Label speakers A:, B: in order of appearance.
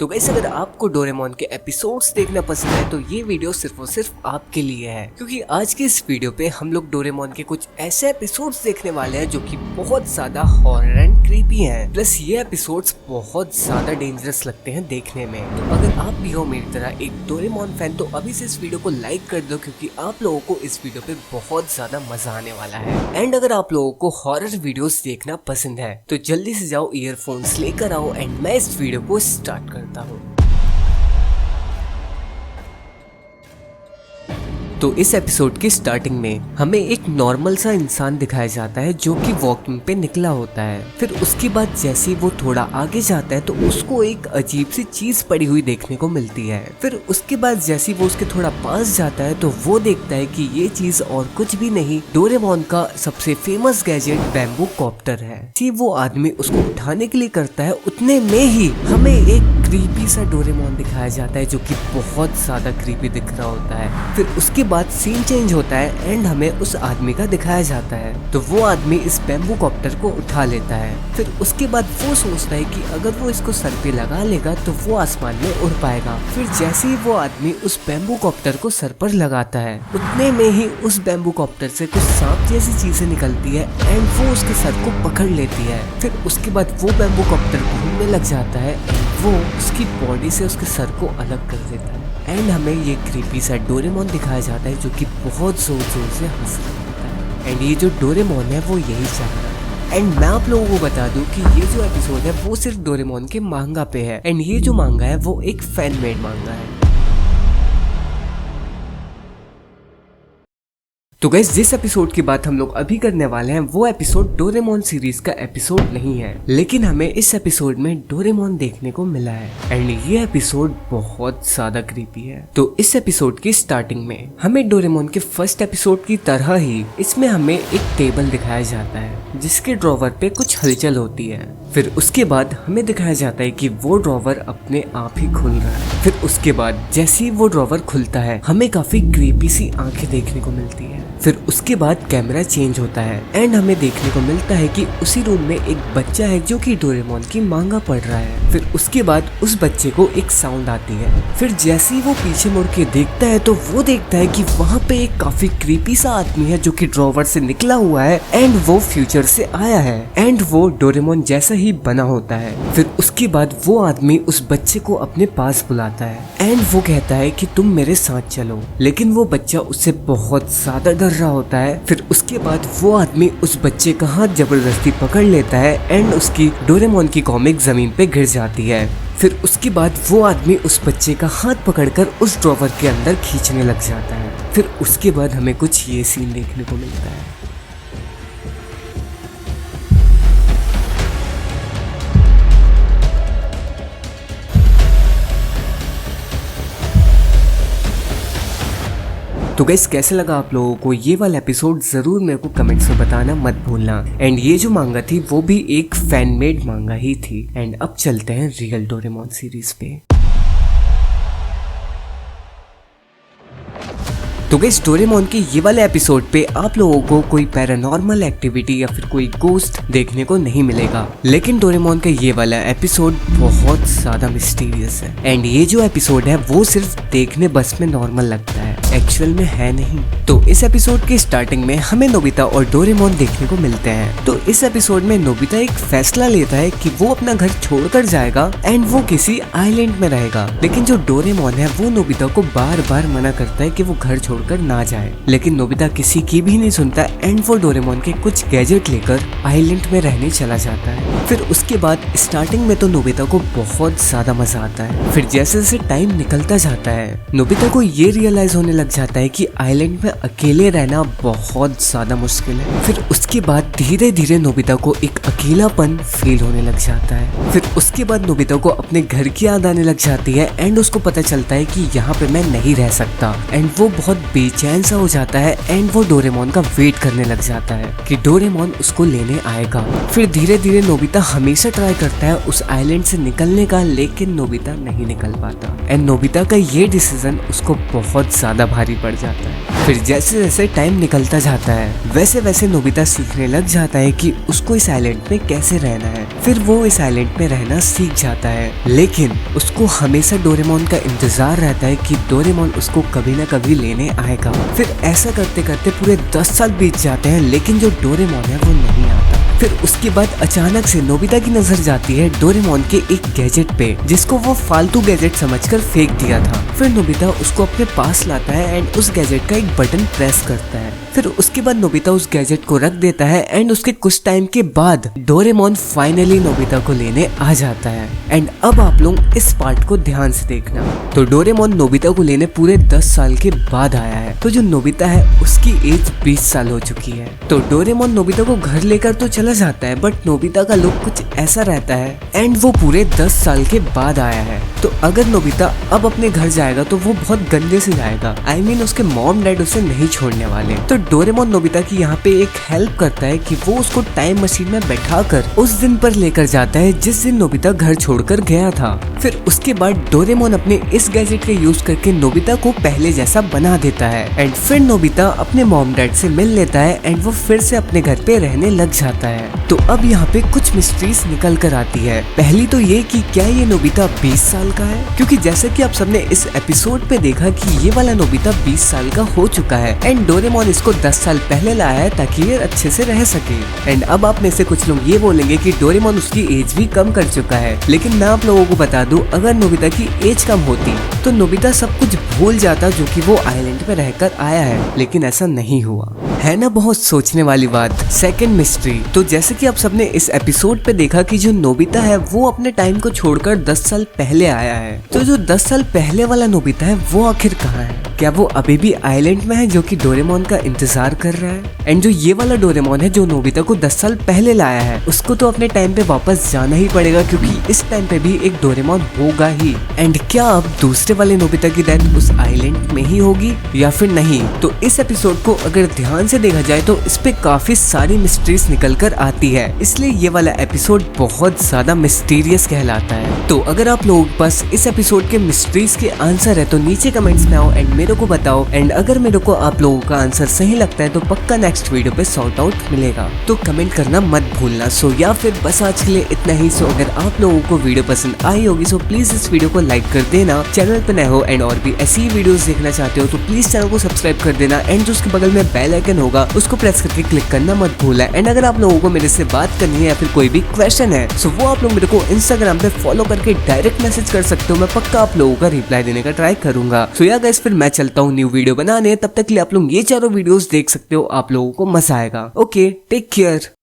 A: तो गाइस अगर आपको डोरेमोन के एपिसोड्स देखना पसंद है तो ये वीडियो सिर्फ और सिर्फ आपके लिए है, क्योंकि आज की इस वीडियो पे हम लोग डोरेमोन के कुछ ऐसे एपिसोड्स देखने वाले हैं जो कि बहुत ज्यादा हॉरर एंड क्रीपी हैं। प्लस ये एपिसोड्स बहुत ज्यादा डेंजरस लगते हैं देखने में। तो अगर आप भी हो मेरी तरह एक डोरेमोन फैन तो अभी से इस वीडियो को लाइक कर दो, क्योंकि आप लोगों को इस वीडियो पे बहुत ज्यादा मजा आने वाला है। एंड अगर आप लोगों को हॉरर वीडियोस देखना पसंद है तो जल्दी से जाओ, ईयरफोन्स लेकर आओ एंड मैं इस वीडियो को स्टार्ट करता हूँ। तो इस एपिसोड की स्टार्टिंग में हमें एक नॉर्मल सा इंसान दिखाया जाता है जो कि वॉकिंग पे निकला होता है। फिर उसके बाद जैसे वो थोड़ा आगे जाता है तो उसको एक अजीब सी चीज पड़ी हुई देखने को मिलती है। फिर उसके बाद जैसे वो उसके थोड़ा पास जाता है तो वो देखता है कि ये चीज और कुछ भी नहीं, डोरेमोन का सबसे फेमस गैजेट बैम्बू कॉप्टर है। वो आदमी उसको उठाने के लिए करता है, उतने में ही हमें एक क्रीपी सा डोरेमोन दिखाया जाता है जो कि बहुत ज्यादा क्रीपी दिख रहा होता है। फिर उसके बाद सीन चेंज होता है एंड हमें उस आदमी का दिखाया जाता है। तो वो आदमी इस बैम्बू कॉप्टर को उठा लेता है। फिर उसके बाद वो सोचता है कि अगर वो इसको सर पे लगा लेगा तो वो आसमान में उड़ पाएगा। फिर जैसे ही वो आदमी उस बैम्बू कॉप्टर को सर पर लगाता है, उतने में ही उस बैम्बू कॉप्टर से कुछ सांप जैसी चीजें निकलती है एंड वो उसके सर को पकड़ लेती है। फिर उसके बाद वो बैम्बू कॉप्टर घूमने लग जाता है, वो उसकी बॉडी से उसके सर को अलग कर देता है एंड हमें ये क्रीपी सा डोरेमोन दिखाया जाता है जो कि बहुत जोर जोर से हंस रहा होता है। एंड ये जो डोरेमोन है वो यही चाह रहा है। एंड मैं आप लोगों को बता दूं कि ये जो एपिसोड है वो सिर्फ डोरेमोन के मांगा पे है एंड ये जो मांगा है वो एक फैन मेड मांगा है। तो गाइस जिस एपिसोड की बात हम लोग अभी करने वाले हैं वो एपिसोड डोरेमोन सीरीज का एपिसोड नहीं है, लेकिन हमें इस एपिसोड में डोरेमोन देखने को मिला है एंड ये एपिसोड बहुत ज्यादा क्रीपी है। तो इस एपिसोड की स्टार्टिंग में हमें डोरेमोन के फर्स्ट एपिसोड की तरह ही इसमें हमें एक टेबल दिखाया जाता है जिसके ड्रॉवर पे कुछ हलचल होती है। फिर उसके बाद हमें दिखाया जाता है कि वो ड्रॉवर अपने आप ही खुल रहा है। फिर उसके बाद जैसे ही वो ड्रॉवर खुलता है हमें काफी क्रीपी सी आंखें देखने को मिलती है। फिर उसके बाद कैमरा चेंज होता है एंड हमें देखने को मिलता है कि उसी रूम में एक बच्चा है जो कि डोरेमोन की मांगा पढ़ रहा है। फिर उसके बाद उस बच्चे को एक साउंड आती है। फिर जैसे ही वो पीछे मुड़ के देखता है तो वो देखता है कि वहाँ पे एक काफी क्रीपी सा आदमी है जो कि ड्रॉवर से निकला हुआ है एंड वो फ्यूचर से आया है एंड वो डोरेमोन जैसा ही बना होता है। फिर उसके बाद वो आदमी उस बच्चे को अपने पास बुलाता है एंड वो कहता है कि तुम मेरे साथ चलो, लेकिन वो बच्चा उससे बहुत ज्यादा डर रहा होता है। फिर उसके बाद वो आदमी उस बच्चे का हाथ जबरदस्ती पकड़ लेता है एंड उसकी डोरेमोन की कॉमिक जमीन पे गिर जाती है। फिर उसके बाद वो आदमी उस बच्चे का हाथ पकड़कर उस ड्रॉवर के अंदर खींचने लग जाता है। फिर उसके बाद हमें कुछ ये सीन देखने को मिलता है। तो गाइस कैसे लगा आप लोगों को ये वाला एपिसोड, जरूर मेरे को कमेंट्स में बताना मत भूलना। एंड ये जो मांगा थी वो भी एक फैन मेड मांगा ही थी। एंड अब चलते हैं रियल डोरेमोन सीरीज पे। तो गाइस डोरेमोन के ये वाले एपिसोड पे आप लोगों को कोई पैरानॉर्मल एक्टिविटी या फिर कोई गोस्ट देखने को नहीं मिलेगा, लेकिन डोरेमोन का ये वाला एपिसोड बहुत ज्यादा मिस्टीरियस है। एंड ये जो एपिसोड है वो सिर्फ देखने बस में नॉर्मल लगता है, एक्चुअल में है नहीं। तो इस एपिसोड की स्टार्टिंग में हमें नोबिता और डोरेमोन देखने को मिलते हैं। तो इस एपिसोड में नोबिता एक फैसला लेता है कि वो अपना घर छोड़कर जाएगा एंड वो किसी आइलैंड में रहेगा, लेकिन जो डोरेमोन है वो नोबिता को बार बार मना करता है कि वो घर छोड़कर ना जाए। लेकिन नोबिता किसी की भी नहीं सुनता एंड वो डोरेमोन के कुछ गैजेट लेकर आइलैंड में रहने चला जाता है। फिर उसके बाद स्टार्टिंग में तो नोबिता को बहुत ज्यादा मजा आता है। फिर जैसे जैसे टाइम निकलता जाता है नोबिता को ये रियलाइज होने लग जाता है कि आइलैंड में अकेले रहना बहुत ज्यादा मुश्किल है। फिर उसके बाद धीरे धीरे नोबिता को एक अकेलापन फील होने लग जाता है। फिर उसके बाद नोबिता को अपने घर की याद आने लग जाती है एंड उसको पता चलता है कि यहाँ पे मैं नहीं रह सकता एंड वो बहुत बेचैन सा हो जाता है एंड वो डोरेमोन का वेट करने लग जाता है कि डोरेमोन उसको लेने आएगा। फिर धीरे धीरे नोबिता हमेशा ट्राई करता है उस आइलैंड से निकलने का, लेकिन नोबिता नहीं निकल पाता एंड नोबिता का ये डिसीजन उसको बहुत ज्यादा भारी पड़ जाता है। फिर जैसे जैसे टाइम निकलता जाता है वैसे वैसे नोबिता सीखने लग जाता है कि उसको इस आइलैंड में कैसे रहना है। फिर वो इस आइलैंड में रहना सीख जाता है, लेकिन उसको हमेशा डोरेमोन का इंतजार रहता है कि डोरेमोन उसको कभी ना कभी लेने आएगा। फिर ऐसा करते करते पूरे 10 साल बीत जाते हैं, लेकिन जो डोरेमोन है वो नहीं आता। फिर उसके बाद अचानक से नोबिता की नजर जाती है डोरेमोन के एक गैजेट पे, जिसको वो फालतू गैजेट समझकर फेंक दिया था। फिर नोबिता उसको अपने पास लाता है एंड उस गैजेट का एक बटन प्रेस करता है। फिर उसके बाद नोबिता उस गैजेट को रख देता है एंड उसके कुछ टाइम के बाद डोरेमोन फाइनली नोबिता को लेने आ जाता है। एंड अब आप लोग इस पार्ट को ध्यान से देखना। तो डोरेमोन नोबिता को लेने पूरे 10 साल के बाद आया है। तो जो नोबिता है उसकी एज 20 साल हो चुकी है। तो डोरेमोन नोबिता को घर लेकर तो चला जाता है, बट नोबिता का लुक कुछ ऐसा रहता है एंड वो पूरे 10 साल के बाद आया है। तो अगर नोबिता अब अपने घर जाएगा तो वो बहुत गंदे से जाएगा। I mean, उसके मॉम डैड उसे नहीं छोड़ने वाले। तो डोरेमोन नोबिता की यहाँ पे एक हेल्प करता है कि वो उसको टाइम मशीन में बैठाकर उस दिन पर लेकर जाता है जिस दिन नोबिता घर छोड़कर गया था। फिर उसके बाद डोरेमोन अपने इस गैजेट का यूज करके नोबिता को पहले जैसा बना देता है एंड फिर नोबिता अपने मॉम डैड से मिल लेता है एंड वो फिर से अपने घर पे रहने लग जाता है। तो अब यहाँ पे कुछ मिस्ट्रीज निकल कर आती है। पहली तो ये कि क्या ये नोबिता 20 साल का है, क्योंकि जैसे कि आप सबने इस एपिसोड पे देखा कि ये वाला नोबिता 20 साल का हो चुका है एंड डोरेमोन इसको 10 साल पहले लाया है ताकि ये अच्छे से रह सके। एंड अब आप में से कुछ लोग ये बोलेंगे कि डोरेमोन उसकी एज भी कम कर चुका है, लेकिन मैं आप लोगों को बता दूं, अगर नोबिता की एज कम होती तो नोबिता सब कुछ भूल जाता जो कि वो आइलैंड पे रहकर आया है, लेकिन ऐसा नहीं हुआ। है ना बहुत सोचने वाली बात। सेकंड मिस्ट्री, तो जैसे कि आप सबने इस एपिसोड पे देखा कि जो नोबिता है वो अपने टाइम को छोड़कर 10 साल पहले आया है। तो जो 10 साल पहले वाला नोबिता है वो आखिर कहाँ है? क्या वो अभी भी आइलैंड में है जो कि डोरेमोन का इंतजार कर रहा है? एंड जो ये वाला डोरेमोन है जो नोबिता को 10 साल पहले लाया है उसको तो अपने टाइम पे वापस जाना ही पड़ेगा, क्योंकि इस टाइम पे भी एक डोरेमोन होगा ही। एंड क्या अब दूसरे वाले नोबिता की डेथ उस आइलैंड में ही होगी या फिर नहीं? तो इस एपिसोड को अगर ध्यान से देखा जाए तो इस पे काफी सारी मिस्ट्रीज निकल कर आती है, इसलिए ये वाला एपिसोड बहुत ज्यादा मिस्टीरियस कहलाता है। तो अगर आप लोगों के पास इस एपिसोड के मिस्ट्रीज के आंसर है तो नीचे कमेंट्स में आओ एंड मेरे को बताओ। एंड अगर मेरे को आप लोगों का आंसर सही लगता है तो पक्का नेक्स्ट वीडियो पे सॉर्ट आउट मिलेगा, तो कमेंट करना मत भूलना। सो या फिर बस आज के लिए इतना ही। सो अगर आप लोगों को वीडियो पसंद आई होगी सो प्लीज इस वीडियो को लाइक कर देना। चैनल पे नए हो एंड और भी ऐसी वीडियोस देखना चाहते हो तो प्लीज चैनल को सब्सक्राइब कर देना एंड जो उसके बगल में बेल आइकन होगा उसको प्रेस करके क्लिक करना मत भूलना। एंड अगर आप लोगों को मेरे से बात करनी है या फिर कोई भी क्वेश्चन है सो वो आप लोग मेरे को इंस्टाग्राम पे फॉलो करके डायरेक्ट मैसेज कर सकते हो। मैं पक्का आप लोगों का रिप्लाई देने का ट्राई करूंगा। सो या गाइस फिर मैं चलता हूँ न्यू वीडियो बनाने, तब तक के लिए आप लोग ये चारों वीडियोस देख सकते हो, आप लोगों को मजा आएगा। Okay, take care.